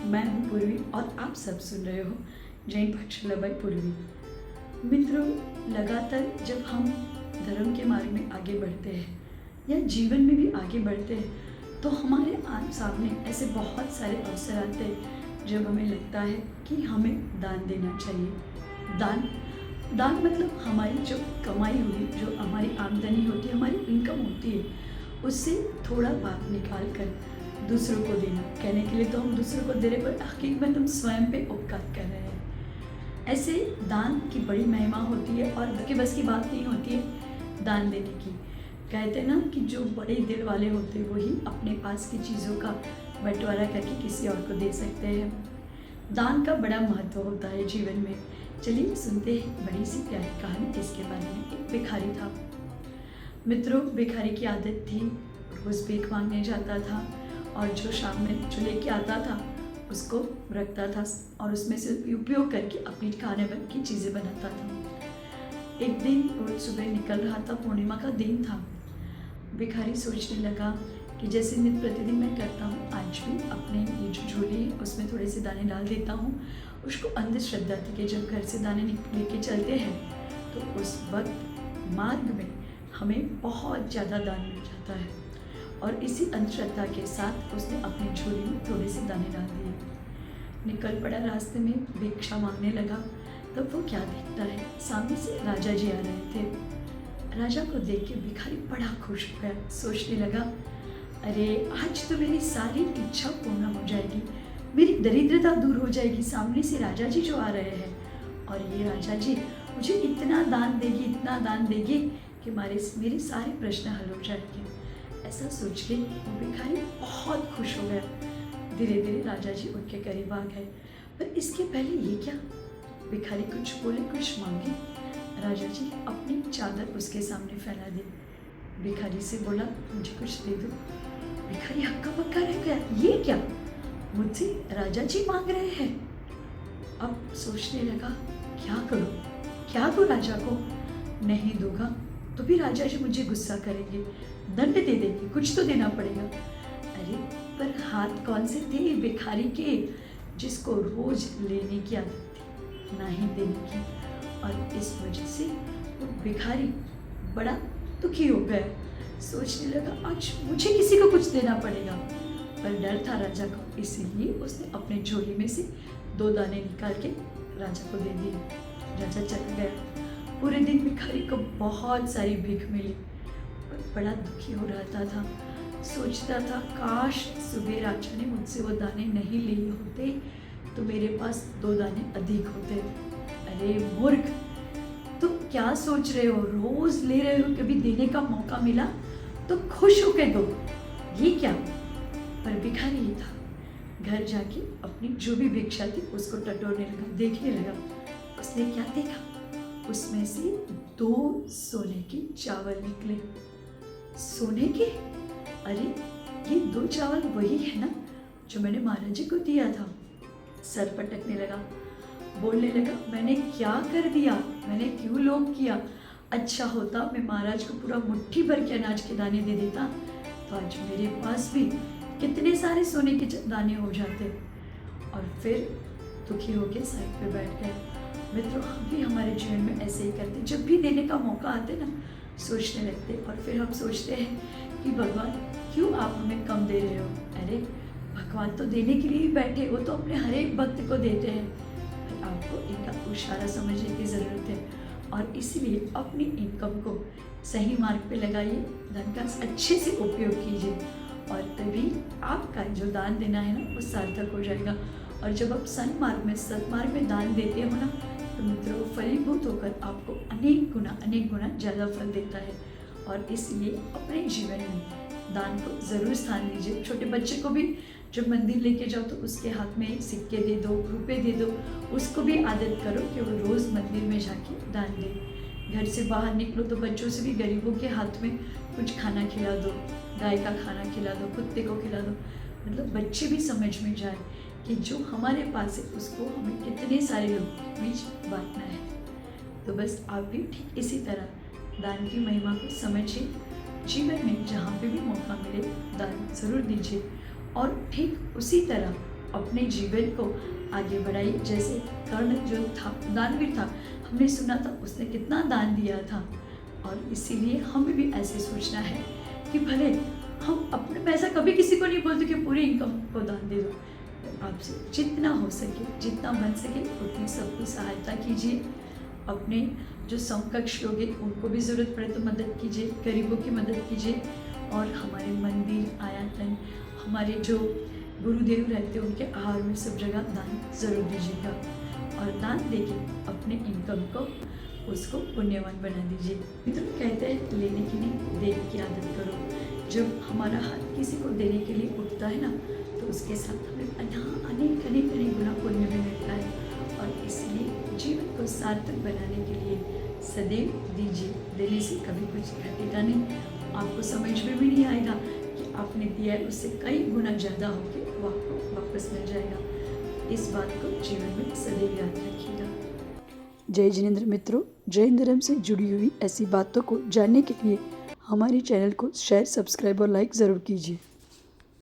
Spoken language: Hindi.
मैं हूँ पूर्वी और आप सब सुन रहे हो जैन पाठशाला बाय पूर्वी। मित्रों, लगातार जब हम धर्म के मार्ग में आगे बढ़ते हैं या जीवन में भी आगे बढ़ते हैं तो हमारे सामने ऐसे बहुत सारे अवसर आते हैं जब हमें लगता है कि हमें दान देना चाहिए। दान दान मतलब हमारी जो कमाई हुई, जो हमारी आमदनी होती है, हमारी इनकम होती है, उससे थोड़ा भाग निकाल कर दूसरों को देना। कहने के लिए तो हम दूसरों को दे रहे, पर हकीकत में तुम स्वयं पे उपकार कर रहे हैं। ऐसे दान की बड़ी महिमा होती है और कि बस की बात नहीं होती है दान देने की। कहते हैं ना कि जो बड़े दिल वाले होते हैं वही अपने पास की चीज़ों का बंटवारा करके किसी और को दे सकते हैं। दान का बड़ा महत्व होता है जीवन में। चलिए सुनते हैं बड़ी सी प्यारी कहानी इसके बारे में। एक भिखारी था। मित्रों, भिखारी की आदत थी, रोज़ भीख मांगने जाता था और जो शाम में जो लेके आता था उसको रखता था और उसमें से उपयोग करके अपनी खाने की चीज़ें बनाता था। एक दिन रोज सुबह निकल रहा था, पूर्णिमा का दिन था। भिखारी सोचने लगा कि जैसे नित्य प्रतिदिन मैं करता हूँ, आज भी अपने ये जो झोली है उसमें थोड़े से दाने डाल देता हूँ। उसको अंधश्रद्धा थी कि जब घर से दाने लेके चलते हैं तो उस वक्त मार्ग में हमें बहुत ज़्यादा दान मिल जाता है। और इसी अंधश्रद्धा के साथ उसने अपनी झोली में थोड़े से दाने डाल दिए। निकल पड़ा, रास्ते में भिक्षा मांगने लगा। तब वो क्या देखता है, सामने से राजा जी आ रहे थे। राजा को देख के भिखारी बड़ा खुश हो गया। सोचने लगा, अरे आज तो मेरी सारी इच्छा पूर्ण हो जाएगी, मेरी दरिद्रता दूर हो जाएगी। सामने से राजा जी जो आ रहे हैं और ये राजा जी मुझे इतना दान देगी, इतना दान देगी कि मेरे सारे प्रश्न हल हो जाएंगे। ऐसा सोच के वो भिखारी बहुत खुश हो गया। धीरे धीरे राजा जी उनके करीब आ गए, पर इसके पहले ये क्या, भिखारी कुछ बोले, कुछ मांगे। राजा जी अपनी चादर उसके सामने फैला दी। भिखारी से बोला, मुझे कुछ दे दो। भिखारी हक्का बक्का रह गया, ये क्या, मुझसे राजा जी मांग रहे हैं। अब सोचने लगा, क्या करूं, क्या दूं राजा को। नहीं दूंगा तो भी राजा जी मुझे गुस्सा करेंगे, दंड दे देंगे, कुछ तो देना पड़ेगा। अरे पर हाथ कौन से थे भिखारी के जिसको रोज लेने की आदत थी, ना ही देने की। और इस वजह से वो भिखारी बड़ा दुखी हो गया। सोचने लगा, आज मुझे किसी को कुछ देना पड़ेगा। पर डर था राजा को, इसीलिए उसने अपने झोली में से 2 दाने निकाल के राजा को दे दिए। राजा चला गया। पूरे दिन भिखारी को बहुत सारी भीख मिली, पर बड़ा दुखी हो रहता था। सोचता था, काश सुबह राजा ने मुझसे वो दाने नहीं लिए होते तो मेरे पास 2 दाने अधिक होते। अरे मूर्ख, तुम क्या सोच रहे हो, रोज ले रहे हो, कभी देने का मौका मिला तो खुश होके दो, ये क्या। पर भिखारी ही था। घर जाके अपनी जो भी भिक्षा थी उसको टटोलने लगा, देखने लगा। उसने क्या देखा, उसमें से 2 सोने के चावल निकले। सोने के? अरे ये 2 चावल वही है ना जो मैंने महाराज जी को दिया था। सर पटकने लगा, बोलने लगा, मैंने क्या कर दिया, मैंने क्यों लोभ किया। अच्छा होता मैं महाराज को पूरा मुट्ठी भर के अनाज के दाने दे देता तो आज मेरे पास भी कितने सारे सोने के दाने हो जाते। और फिर दुखी होकर साइड पे बैठ गया। मित्रों, हम भी हमारे जीवन में ऐसे ही करते, जब भी देने का मौका आते ना सोचने लगते और फिर हम सोचते हैं कि भगवान क्यों आप हमें कम दे रहे हो। अरे भगवान तो देने के लिए ही बैठे, वो तो अपने हर एक भक्त को देते हैं। आपको इनका इशारा समझने की ज़रूरत है और इसीलिए अपनी इनकम को सही मार्ग पे लगाइए, धन का अच्छे से उपयोग कीजिए और तभी आपका जो दान देना है ना वो सार्थक हो जाएगा। और जब आप सन्मार्ग में, सत्मार्ग में दान देते हो ना तो मित्रों फलीभूत होकर आपको अनेक गुना ज़्यादा फल देता है। और इसलिए अपने जीवन में दान को ज़रूर स्थान दीजिए। छोटे बच्चे को भी जब मंदिर लेके जाओ तो उसके हाथ में सिक्के दे दो, रुपए दे दो, उसको भी आदत करो कि वो रोज़ मंदिर में जाके दान दे। घर से बाहर निकलो तो बच्चों से भी गरीबों के हाथ में कुछ खाना खिला दो, गाय का खाना खिला दो, कुत्ते को खिला दो। मतलब बच्चे भी समझ में जाए कि जो हमारे पास है उसको हमें कितने सारे लोगों के बीच बांटना है। तो बस आप भी ठीक इसी तरह दान की महिमा को समझिए। जीवन में जहाँ पे भी मौका मिले दान ज़रूर दीजिए और ठीक उसी तरह अपने जीवन को आगे बढ़ाइए। जैसे कर्ण जो था दानवीर था, हमने सुना था उसने कितना दान दिया था, और इसीलिए हमें भी ऐसे सोचना है कि भले हम अपने पैसा कभी किसी को नहीं बोलते कि पूरी इनकम को दान दे दो, तो आपसे जितना हो सके, जितना बन सके उतनी सबको सहायता कीजिए। अपने जो समकक्ष लोग हैं उनको भी ज़रूरत पड़े तो मदद कीजिए, गरीबों की मदद कीजिए, और हमारे मंदिर आयातन, हमारे जो गुरुदेव रहते हैं उनके आहार में सब जगह दान ज़रूर दीजिएगा, और दान देके अपने इनकम को उसको पुण्यवान बना दीजिए। मित्रों कहते हैं लेने की नहीं देने की आदत करो। जब हमारा हाथ किसी को देने के लिए उठता है ना, तो उसके साथ हमें अनेक अनेक अनेक गुना पुण्य भी मिलता है, और इसलिए जीवन को सार्थक बनाने के लिए सदैव दीजिए। देने से कभी कुछ घटेगा नहीं, आपको समझ में भी नहीं आएगा कि आपने दिया है उससे कई गुना ज़्यादा होकर वो आपको वापस मिल जाएगा। इस बात को जीवन में सदैव याद रखिएगा। जय जिनेंद्र मित्रों, जैन धर्म से जुड़ी हुई ऐसी बातों को जानने के लिए हमारे चैनल को शेयर, सब्सक्राइब और लाइक ज़रूर कीजिए।